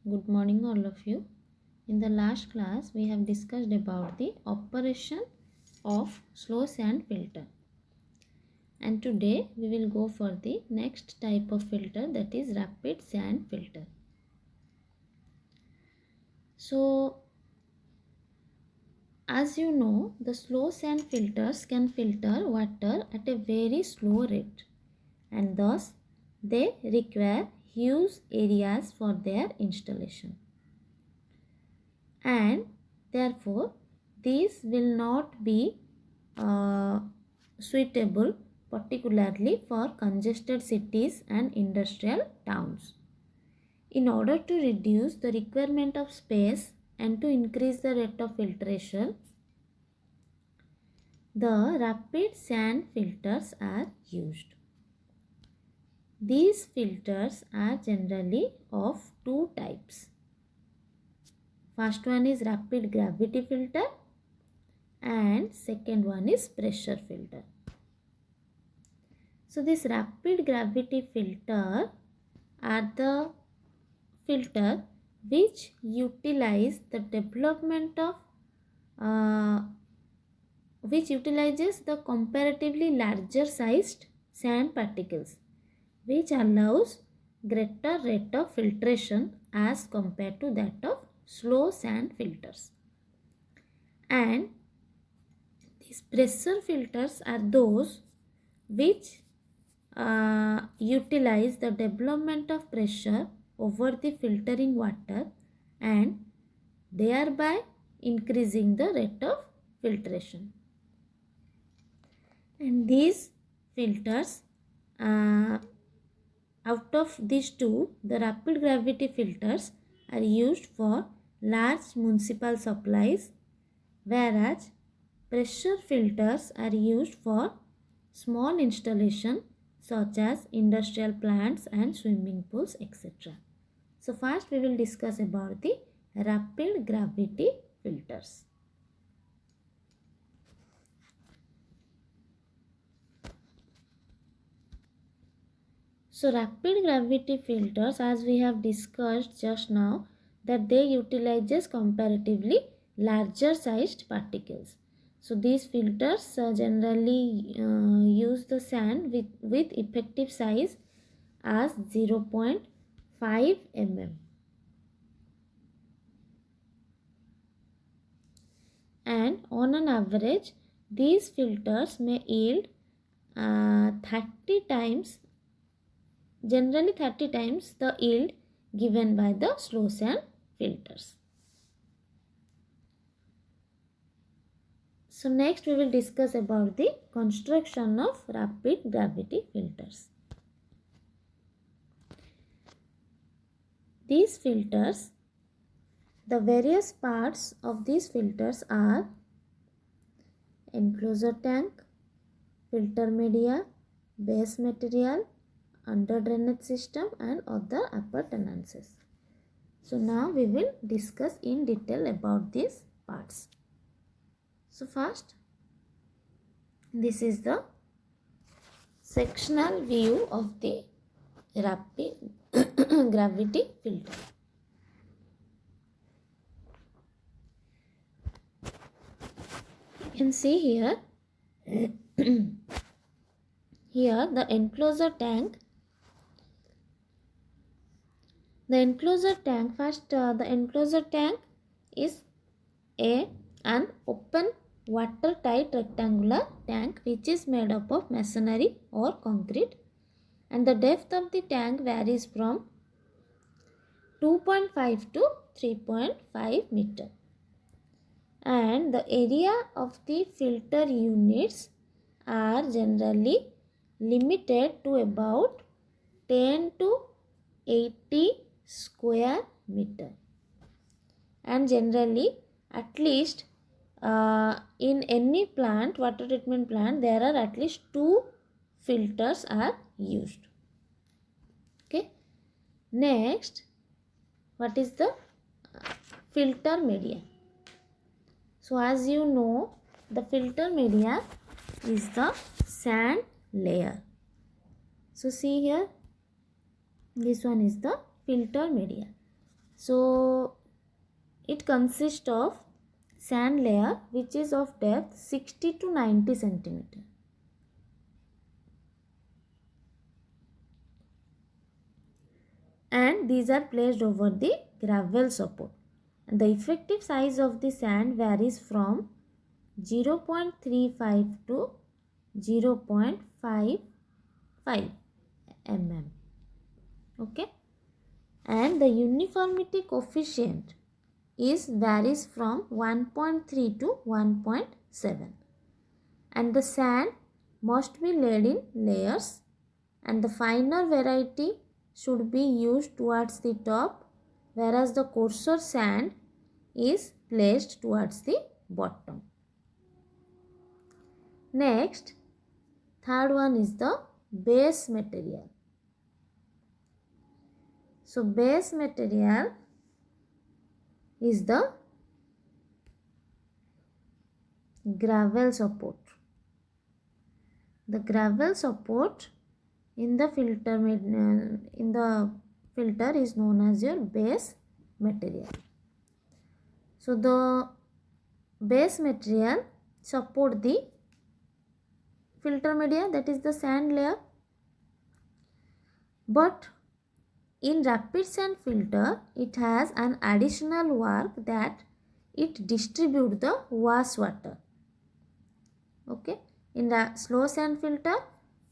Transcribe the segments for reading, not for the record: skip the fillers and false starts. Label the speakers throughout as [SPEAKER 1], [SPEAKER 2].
[SPEAKER 1] Good morning all of you. In the last class we have discussed about the operation of slow sand filter, and today we will go for the next type of filter, that is rapid sand filter. So as you know, the slow sand filters can filter water at a very slow rate, and thus they require huge areas for their installation, and therefore these will not be suitable particularly for congested cities and industrial towns. In order to reduce the requirement of space and to increase the rate of filtration, the rapid sand filters are used. These filters are generally of two types. First one is rapid gravity filter and second one is pressure filter. So this rapid gravity filter are the filter which utilize the development of which utilizes the comparatively larger sized sand particles, which allows greater rate of filtration as compared to that of slow sand filters. And these pressure filters are those which utilize the development of pressure over the filtering water and thereby increasing the rate of filtration. And these filters, out of these two, the rapid gravity filters are used for large municipal supplies, whereas pressure filters are used for small installation such as industrial plants and swimming pools, etc. So first we will discuss about the rapid gravity filters. So rapid gravity filters, as we have discussed just now, that they utilizes comparatively larger sized particles. So these filters generally use the sand with effective size as 0.5 mm. And on an average, these filters may yield 30 times the yield given by the slow sand filters. So next we will discuss about the construction of rapid gravity filters. These filters, the various parts of these filters are enclosure tank, filter media, base material, under drainage system and other appurtenances. So now we will discuss in detail about these parts. So first, this is the sectional view of the rapid gravity filter. You can see here, here the enclosure tank. The enclosure tank, the enclosure tank is an open watertight rectangular tank which is made up of masonry or concrete, and the depth of the tank varies from 2.5 to 3.5 meter, and the area of the filter units are generally limited to about 10 to 80 square meter, and generally at least in any plant, water treatment plant, there are at least 2 filters are used. Okay. Next, what is the filter media? So as you know, the filter media is the sand layer. So see here, this one is the filter media. So it consists of sand layer which is of depth 60 to 90 centimeter. And these are placed over the gravel support. And the effective size of the sand varies from 0.35 to 0.55 mm. Okay, and the uniformity coefficient is varies from 1.3 to 1.7, and the sand must be laid in layers, and the finer variety should be used towards the top, whereas the coarser sand is placed towards the bottom. Next, third one is the base material. So base material is the gravel support. The gravel support in the filter is known as your base material. So the base material support the filter media, that is the sand layer. But in rapid sand filter, it has an additional work that it distributes the wash water. Okay, in the slow sand filter,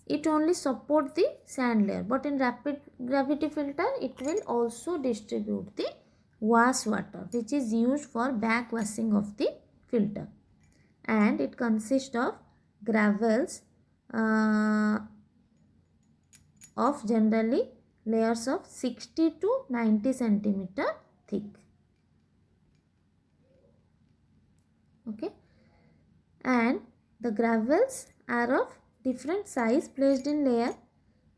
[SPEAKER 1] it only support the sand layer, but in rapid gravity filter, it will also distribute the wash water, which is used for back washing of the filter. And it consists of gravels of generally layers of 60 to 90 centimeter thick. Okay, and the gravels are of different size placed in layer.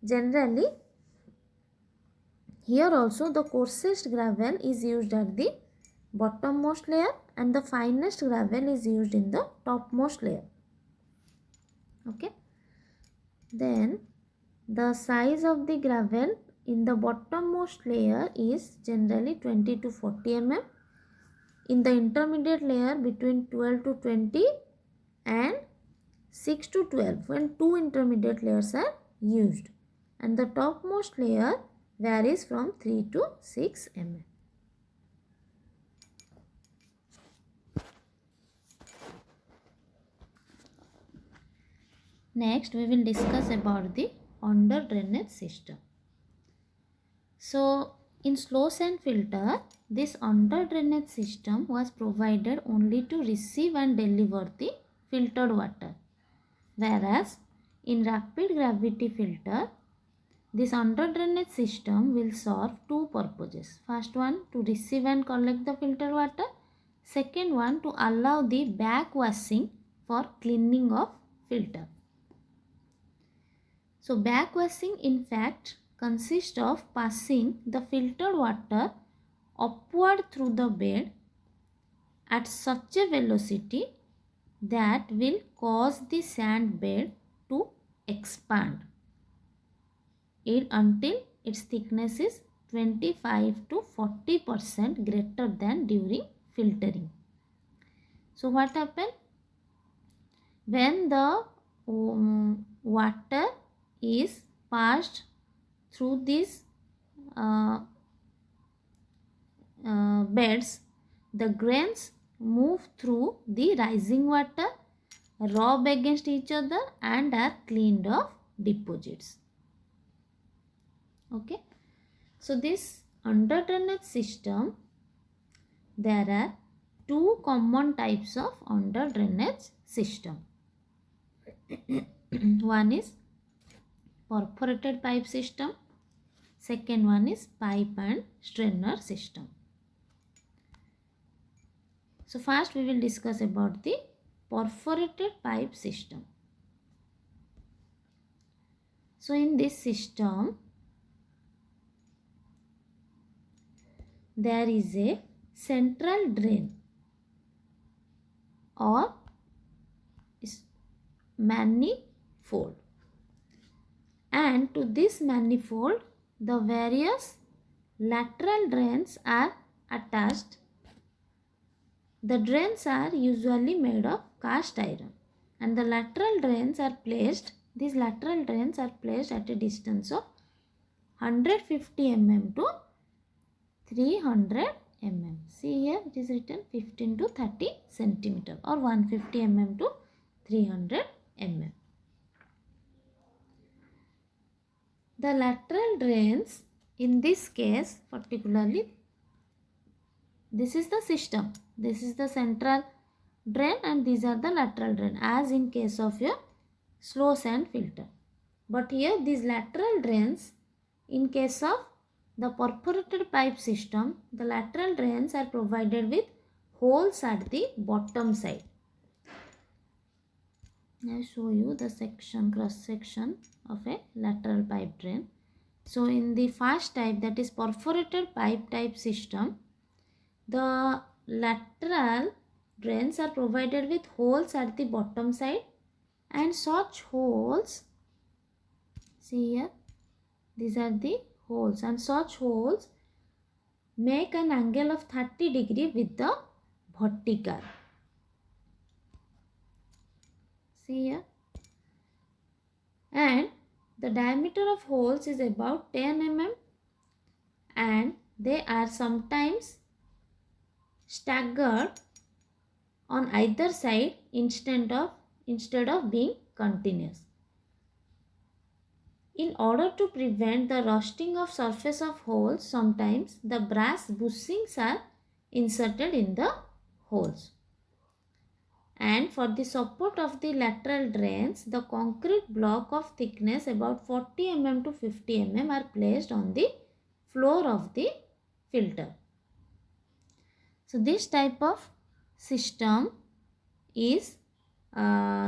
[SPEAKER 1] Generally, here also the coarsest gravel is used at the bottommost layer and the finest gravel is used in the topmost layer. Okay, then the size of the gravel in the bottommost layer is generally 20 to 40 mm. In the intermediate layer between 12 to 20 and 6 to 12 when two intermediate layers are used, and the topmost layer varies from 3 to 6 mm. Next, we will discuss about the under drainage system. So, in slow sand filter, this under drainage system was provided only to receive and deliver the filtered water, whereas in rapid gravity filter, this under drainage system will serve two purposes. First one, to receive and collect the filtered water. Second one, to allow the back washing for cleaning of filter. So back washing in fact consists of passing the filtered water upward through the bed at such a velocity that will cause the sand bed to expand until its thickness is 25 to 40% greater than during filtering. So what happens? When the water is passed through these beds, the grains move through the rising water, rub against each other and are cleaned of deposits. Okay, so this under drainage system, there are two common types of under drainage system. One is perforated pipe system, second one is pipe and strainer system. So first we will discuss about the perforated pipe system. So in this system, there is a central drain or manifold, and to this manifold the various lateral drains are attached. The drains are usually made of cast iron, and the lateral drains are placed, these lateral drains are placed at a distance of 150 mm to 300 mm. See here it is written 15 to 30 centimeter or 150 mm to 300 mm. The lateral drains in this case particularly, this is the system, this is the central drain and these are the lateral drain as in case of your slow sand filter. But here these lateral drains, in case of the perforated pipe system, the lateral drains are provided with holes at the bottom side. I show you the section, cross section of a lateral pipe drain. So in the first type, that is perforated pipe type system, the lateral drains are provided with holes at the bottom side, and such holes, see here, these are the holes, and such holes make an angle of 30 degree with the vertical. See here, and the diameter of holes is about 10 mm and they are sometimes staggered on either side instead of being continuous. In order to prevent the rusting of surface of holes, sometimes the brass bushings are inserted in the holes. And for the support of the lateral drains, the concrete block of thickness about 40 mm to 50 mm are placed on the floor of the filter. So this type of system is,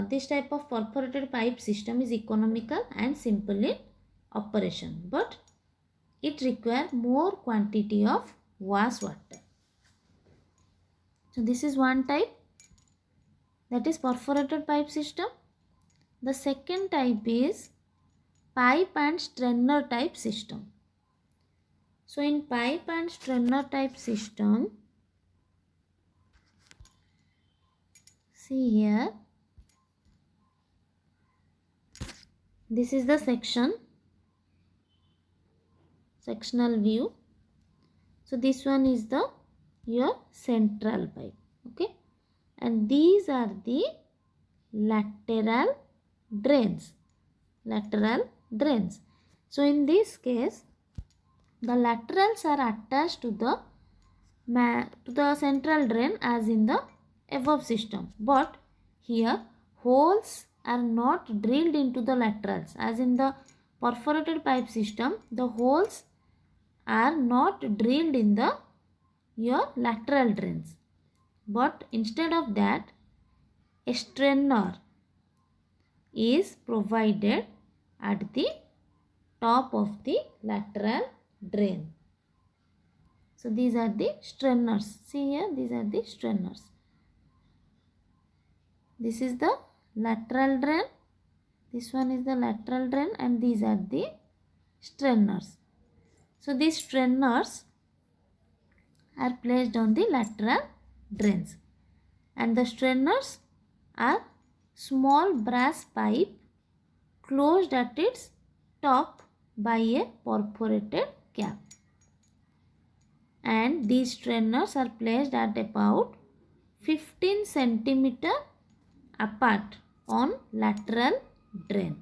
[SPEAKER 1] this type of perforated pipe system is economical and simple in operation, but it requires more quantity of wash water. So this is one type, that is perforated pipe system. The second type is pipe and strainer type system. So in pipe and strainer type system, see here, this is the sectional view. So this one is the your central pipe, okay, and these are the lateral drains. So in this case, the laterals are attached to the central drain as in the above system, but here holes are not drilled into the laterals. As in the perforated pipe system, the holes are not drilled in the your lateral drains, but instead of that, a strainer is provided at the top of the lateral drain. So these are the strainers. See here, these are the strainers. This is the lateral drain, this one is the lateral drain, and these are the strainers. So these strainers are placed on the lateral drains, and the strainers are small brass pipe closed at its top by a perforated cap, and these strainers are placed at about 15 centimeter apart on lateral drain.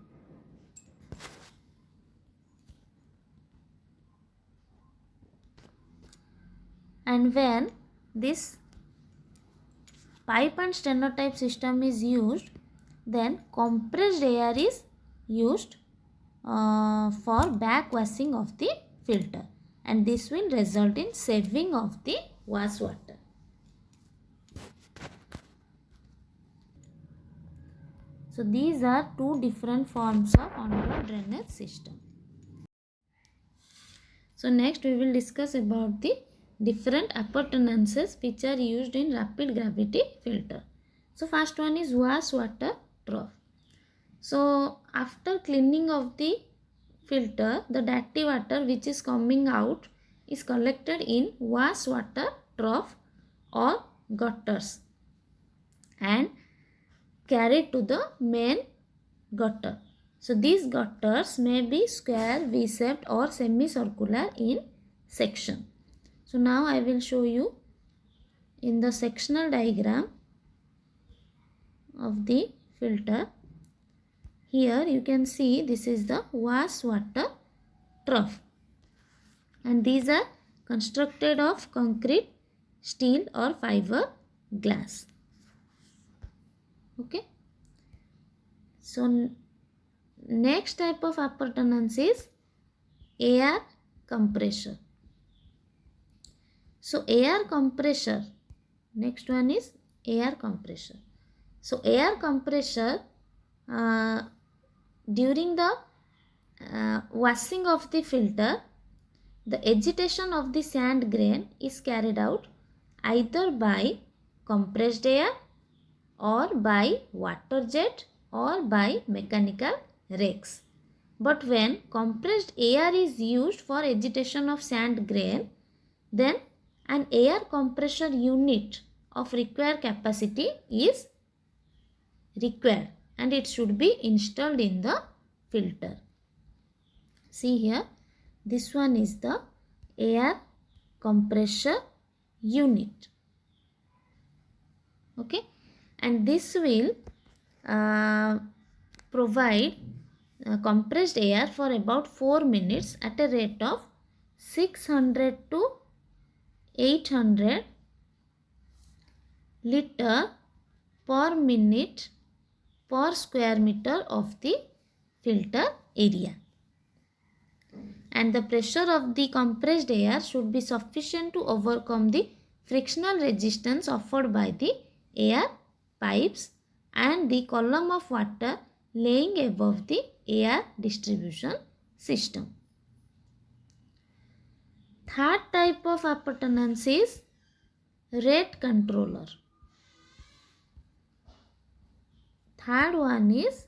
[SPEAKER 1] And when this pipe and strainer type system is used, then compressed air is used for backwashing of the filter, and this will result in saving of the wash water. So these are two different forms of underground drainage system. So next we will discuss about the different appurtenances which are used in rapid gravity filter. So first one is wash water trough. So after cleaning of the filter, the dirty water which is coming out is collected in wash water trough or gutters and carried to the main gutter. So these gutters may be square, V-shaped or semicircular in section. So now I will show you in the sectional diagram of the filter. Here you can see this is the wash water trough, and these are constructed of concrete, steel or fiber glass. Okay. So next type of appurtenance is air compressor. So air compressor, next one is air compressor. So air compressor, during the washing of the filter, the agitation of the sand grain is carried out either by compressed air or by water jet or by mechanical rakes. But when compressed air is used for agitation of sand grain, then an air compressor unit of required capacity is required and it should be installed in the filter. See here, this one is the air compressor unit. Okay, and this will provide compressed air for about 4 minutes at a rate of 600 to 800 liter per minute per square meter of the filter area. And the pressure of the compressed air should be sufficient to overcome the frictional resistance offered by the air pipes and the column of water laying above the air distribution system. Third type of appurtenance is rate controller. Third one is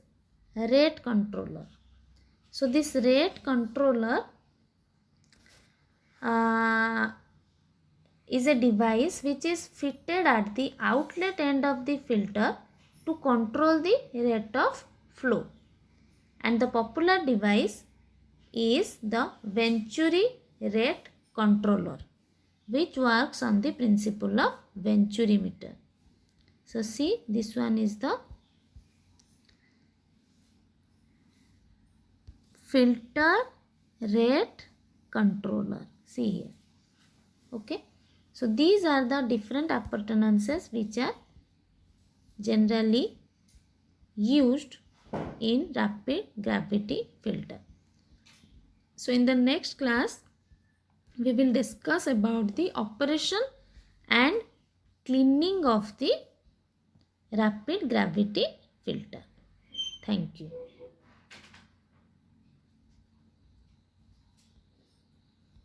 [SPEAKER 1] rate controller. So this rate controller is a device which is fitted at the outlet end of the filter to control the rate of flow. And the popular device is the Venturi rate controller, which works on the principle of Venturi meter. So see, this one is the filter rate controller. See here. Okay. So these are the different appurtenances which are generally used in rapid gravity filter. So in the next class, we will discuss about the operation and cleaning of the rapid gravity filter. Thank you.